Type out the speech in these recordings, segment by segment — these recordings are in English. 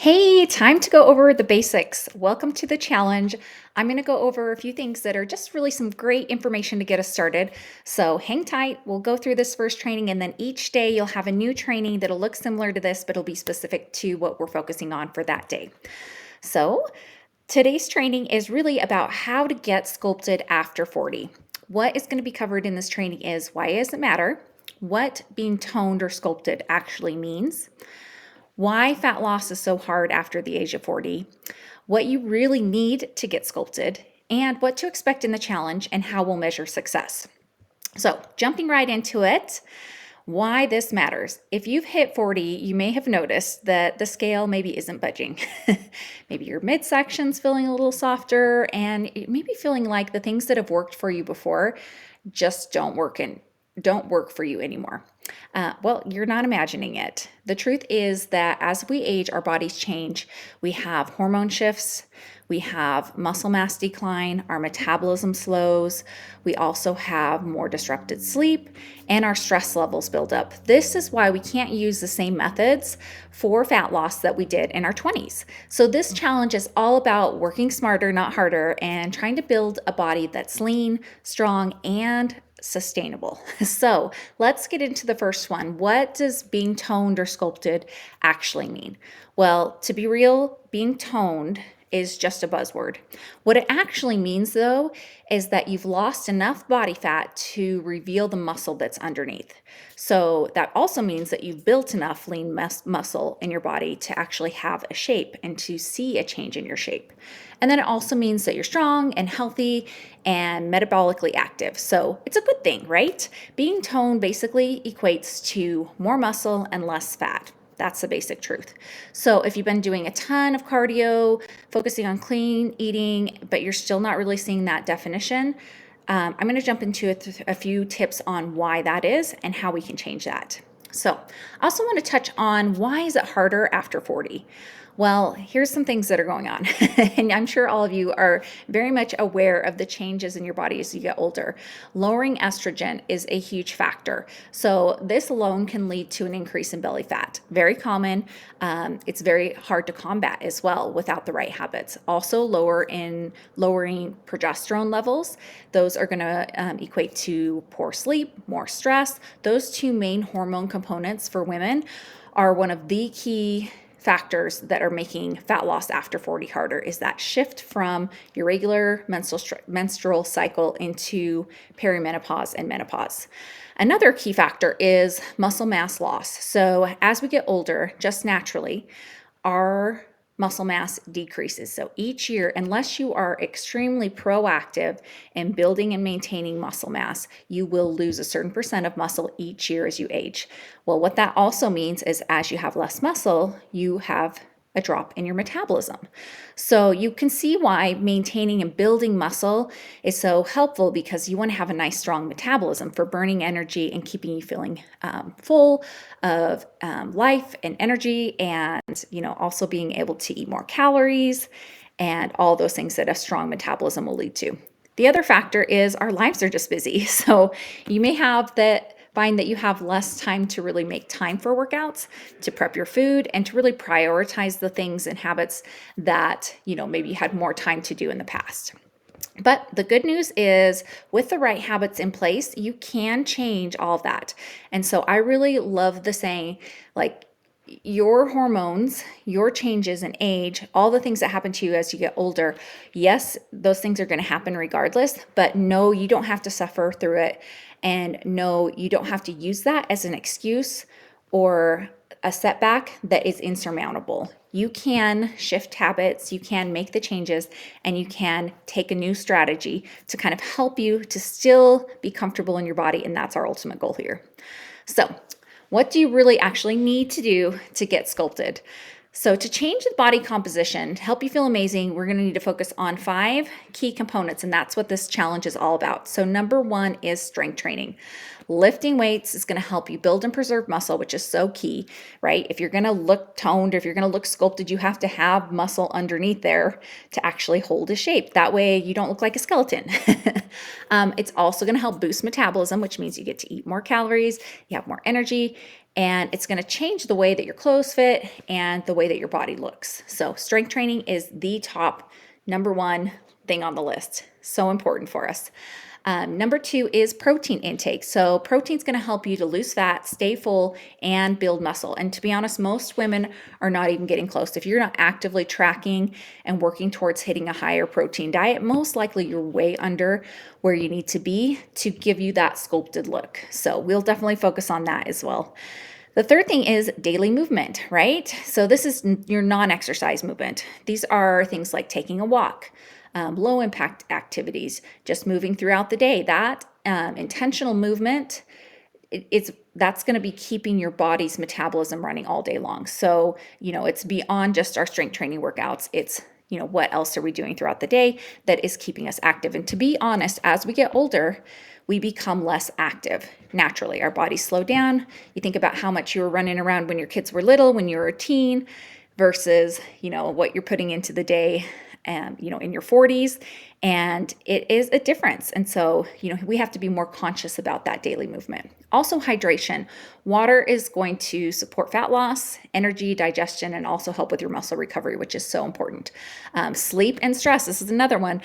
Hey, time to go over the basics. Welcome to the challenge. I'm going to go over a few things that are just really some great information to get us started. So hang tight. We'll go through this first training, and then each day you'll have a new training that'll look similar to this, but it'll be specific to what we're focusing on for that day. So today's training is really about how to get sculpted after 40. What is going to be covered in this training is why does it matter? What being toned or sculpted actually means, why fat loss is so hard after the age of 40, what you really need to get sculpted, and what to expect in the challenge and how we'll measure success. So, jumping right into it, why this matters. If you've hit 40, you may have noticed that the scale maybe isn't budging. Maybe your midsection's feeling a little softer, and it may be feeling like the things that have worked for you before just don't work for you anymore. Well, you're not imagining it. The truth is that as we age, our bodies change. We have hormone shifts, we have muscle mass decline, our metabolism slows, we also have more disrupted sleep, and our stress levels build up. This is why we can't use the same methods for fat loss that we did in our 20s. So this challenge is all about working smarter, not harder, and trying to build a body that's lean, strong, and sustainable. So let's get into the first one. What does being toned or sculpted actually mean? Well, to be real, being toned is just a buzzword. What it actually means, though, is that you've lost enough body fat to reveal the muscle that's underneath. So that also means that you've built enough lean muscle in your body to actually have a shape and to see a change in your shape. And then it also means that you're strong and healthy and metabolically active. So it's a good thing, right? Being toned basically equates to more muscle and less fat. That's the basic truth. So if you've been doing a ton of cardio, focusing on clean eating, but you're still not really seeing that definition, I'm going to jump into a few tips on why that is and how we can change that. So I also want to touch on why is it harder after 40? Well, here's some things that are going on. And I'm sure all of you are very much aware of the changes in your body as you get older. Lowering estrogen is a huge factor. So this alone can lead to an increase in belly fat. Very common. It's very hard to combat as well without the right habits. Also lowering progesterone levels. Those are going to equate to poor sleep, more stress. Those two main hormone components for women are one of the key factors that are making fat loss after 40 harder, is that shift from your regular menstrual cycle into perimenopause and menopause. Another key factor is muscle mass loss. So as we get older, just naturally, our muscle mass decreases. So each year, unless you are extremely proactive in building and maintaining muscle mass, you will lose a certain percent of muscle each year as you age. Well, what that also means is as you have less muscle, you have a drop in your metabolism. So you can see why maintaining and building muscle is so helpful, because you want to have a nice strong metabolism for burning energy and keeping you feeling full of life and energy, and also being able to eat more calories and all those things that a strong metabolism will lead to. The other factor is our lives are just busy. So you may find that you have less time to really make time for workouts, to prep your food, and to really prioritize the things and habits that, maybe you had more time to do in the past. But the good news is, with the right habits in place, you can change all of that. And so I really love the saying, like, your hormones, your changes in age, all the things that happen to you as you get older, yes, those things are going to happen regardless, but no, you don't have to suffer through it. And no, you don't have to use that as an excuse or a setback that is insurmountable. You can shift habits, you can make the changes, and you can take a new strategy to kind of help you to still be comfortable in your body. And that's our ultimate goal here. So, what do you really actually need to do to get sculpted? So to change the body composition, to help you feel amazing, we're going to need to focus on 5 key components, and that's what this challenge is all about. So number 1 is strength training. Lifting weights is going to help you build and preserve muscle, which is so key, right? If you're going to look toned, or if you're going to look sculpted, you have to have muscle underneath there to actually hold a shape. That way you don't look like a skeleton. It's also going to help boost metabolism, which means you get to eat more calories, you have more energy, and it's going to change the way that your clothes fit and the way that your body looks. So strength training is the top number one thing on the list. So important for us. Number two is protein intake. So protein is going to help you to lose fat, stay full, and build muscle. And to be honest, most women are not even getting close. If you're not actively tracking and working towards hitting a higher protein diet, most likely you're way under where you need to be to give you that sculpted look. So we'll definitely focus on that as well. The third thing is daily movement, right? So this is your non-exercise movement. These are things like taking a walk, low impact activities, just moving throughout the day. That intentional movement, that's going to be keeping your body's metabolism running all day long. So, it's beyond just our strength training workouts. It's, what else are we doing throughout the day that is keeping us active? And to be honest, as we get older, we become less active naturally. Our bodies slow down. You think about how much you were running around when your kids were little, when you were a teen, versus, what you're putting into the day, in your 40s. And it is a difference. And so, we have to be more conscious about that daily movement. Also, hydration. Water is going to support fat loss, energy, digestion, and also help with your muscle recovery, which is so important. Sleep and stress. This is another one.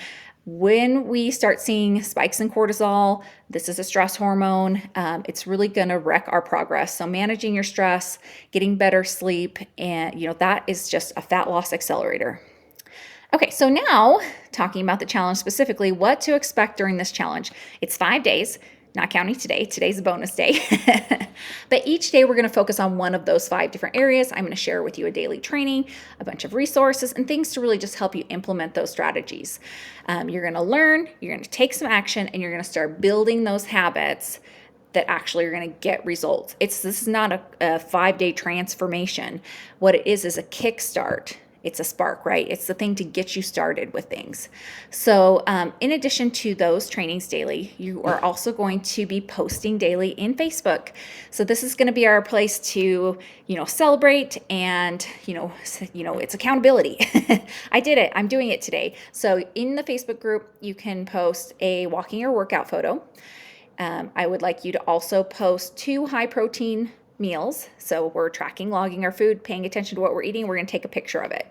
When we start seeing spikes in cortisol, this is a stress hormone. It's really going to wreck our progress. So managing your stress, getting better sleep, and that is just a fat loss accelerator. Okay, so now talking about the challenge specifically, what to expect during this challenge. It's 5 days, not counting today. Today's a bonus day. But each day we're going to focus on one of those 5 different areas. I'm going to share with you a daily training, a bunch of resources, and things to really just help you implement those strategies. You're going to learn, you're going to take some action, and you're going to start building those habits that actually are going to get results. This is not a 5-day transformation. What it is a kickstart. It's a spark, right? It's the thing to get you started with things. So in addition to those trainings daily, you are also going to be posting daily in Facebook. So this is going to be our place to, celebrate and, it's accountability. I did it. I'm doing it today. So in the Facebook group, you can post a walking or workout photo. I would like you to also post 2 high protein meals. So we're tracking, logging our food, paying attention to what we're eating. We're going to take a picture of it.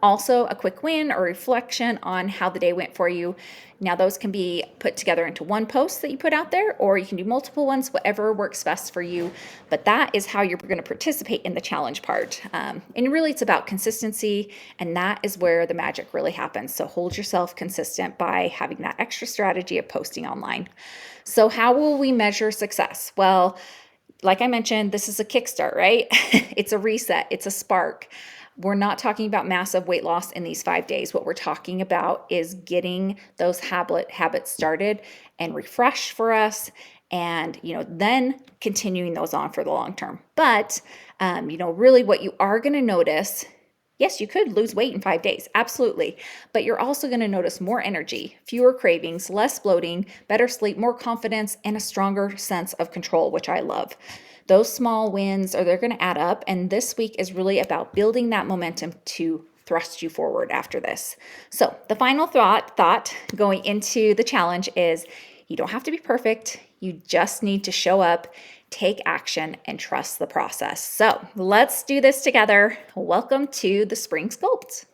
Also a quick win or reflection on how the day went for you. Now those can be put together into one post that you put out there, or you can do multiple ones, whatever works best for you. But that is how you're going to participate in the challenge part. And really it's about consistency, and that is where the magic really happens. So hold yourself consistent by having that extra strategy of posting online. So how will we measure success? Well, like I mentioned, this is a kickstart, right? It's a reset. It's a spark. We're not talking about massive weight loss in these 5 days. What we're talking about is getting those habits started and refreshed for us, and then continuing those on for the long term. But really what you are going to notice, yes, you could lose weight in 5 days, absolutely. But you're also going to notice more energy, fewer cravings, less bloating, better sleep, more confidence, and a stronger sense of control, which I love. Those small wins they're going to add up. And this week is really about building that momentum to thrust you forward after this. So the final thought going into the challenge is you don't have to be perfect. You just need to show up, take action, and trust the process. So let's do this together. Welcome to the Spring Sculpt.